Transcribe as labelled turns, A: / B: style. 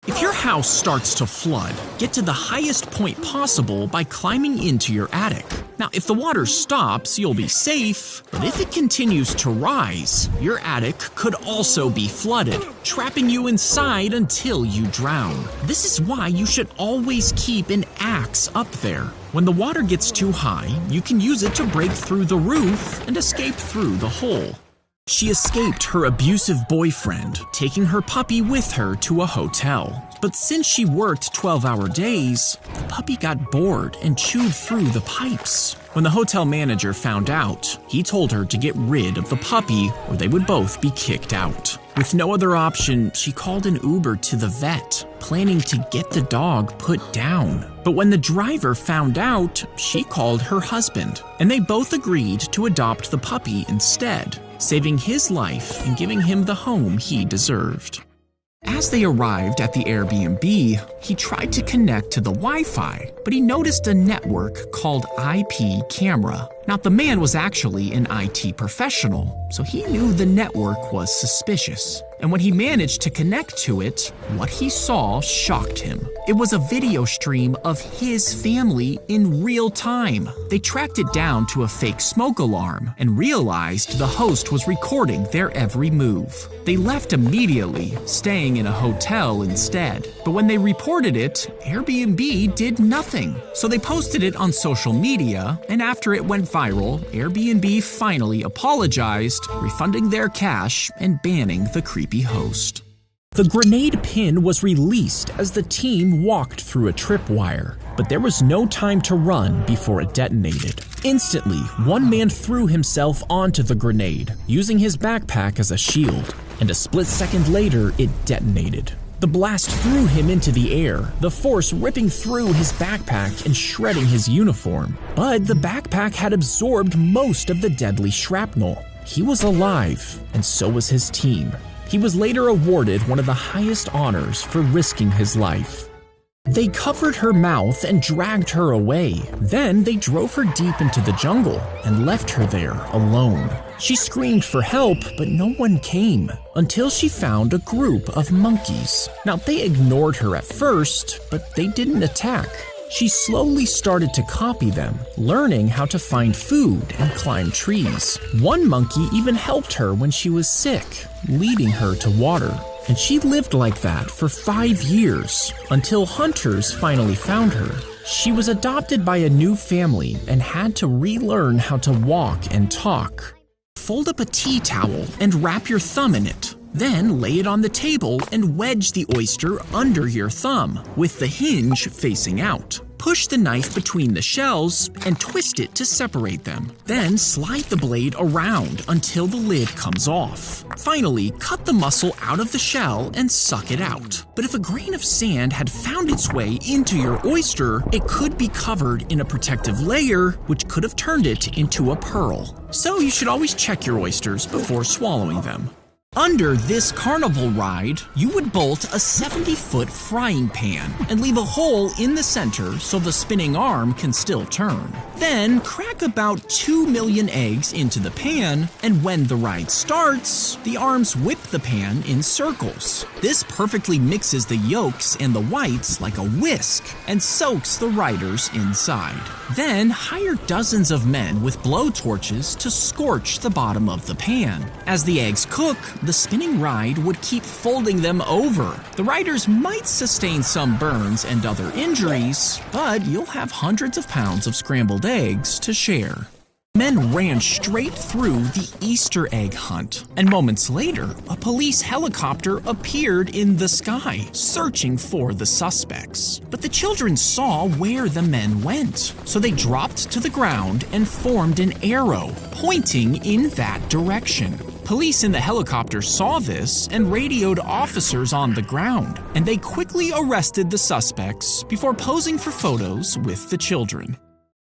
A: If your house starts to flood, get to the highest point possible by climbing into your attic. Now, if the water stops, you'll be safe, but if it continues to rise, your attic could also be flooded, trapping you inside until you drown. This is why you should always keep an axe up there. When the water gets too high, you can use it to break through the roof and escape through the hole. She escaped her abusive boyfriend, taking her puppy with her to a hotel. But since she worked 12-hour days, the puppy got bored and chewed through the pipes. When the hotel manager found out, he told her to get rid of the puppy or they would both be kicked out. With no other option, she called an Uber to the vet, planning to get the dog put down. But when the driver found out, she called her husband, and they both agreed to adopt the puppy instead, saving his life and giving him the home he deserved. As they arrived at the Airbnb, he tried to connect to the Wi-Fi, but he noticed a network called IP camera. Now, the man was actually an IT professional, so he knew the network was suspicious. And when he managed to connect to it, what he saw shocked him. It was a video stream of his family in real time. They tracked it down to a fake smoke alarm and realized the host was recording their every move. They left immediately, staying in a hotel instead. But when they reported it, Airbnb did nothing. So they posted it on social media, and after it went viral, Airbnb finally apologized, refunding their cash and banning the creepy host. The grenade pin was released as the team walked through a tripwire, but there was no time to run before it detonated. Instantly, one man threw himself onto the grenade, using his backpack as a shield, and a split second later, it detonated. The blast threw him into the air, the force ripping through his backpack and shredding his uniform. But the backpack had absorbed most of the deadly shrapnel. He was alive, and so was his team. He was later awarded one of the highest honors for risking his life. They covered her mouth and dragged her away. Then they drove her deep into the jungle and left her there alone. She screamed for help, but no one came until she found a group of monkeys. Now, they ignored her at first, but they didn't attack. She slowly started to copy them, learning how to find food and climb trees. One monkey even helped her when she was sick, leading her to water. And she lived like that for 5 years, until hunters finally found her. She was adopted by a new family and had to relearn how to walk and talk. Fold up a tea towel and wrap your thumb in it. Then lay it on the table and wedge the oyster under your thumb, with the hinge facing out. Push the knife between the shells and twist it to separate them. Then slide the blade around until the lid comes off. Finally, cut the mussel out of the shell and suck it out. But if a grain of sand had found its way into your oyster, it could be covered in a protective layer, which could have turned it into a pearl. So you should always check your oysters before swallowing them. Under this carnival ride, you would bolt a 70-foot frying pan and leave a hole in the center so the spinning arm can still turn. Then crack about 2 million eggs into the pan, and when the ride starts, the arms whip the pan in circles. This perfectly mixes the yolks and the whites like a whisk and soaks the riders inside. Then hire dozens of men with blowtorches to scorch the bottom of the pan. As the eggs cook, the spinning ride would keep folding them over. The riders might sustain some burns and other injuries, but you'll have hundreds of pounds of scrambled eggs to share. Men ran straight through the Easter egg hunt, and moments later, a police helicopter appeared in the sky, searching for the suspects. But the children saw where the men went, so they dropped to the ground and formed an arrow, pointing in that direction. Police in the helicopter saw this and radioed officers on the ground, and they quickly arrested the suspects before posing for photos with the children.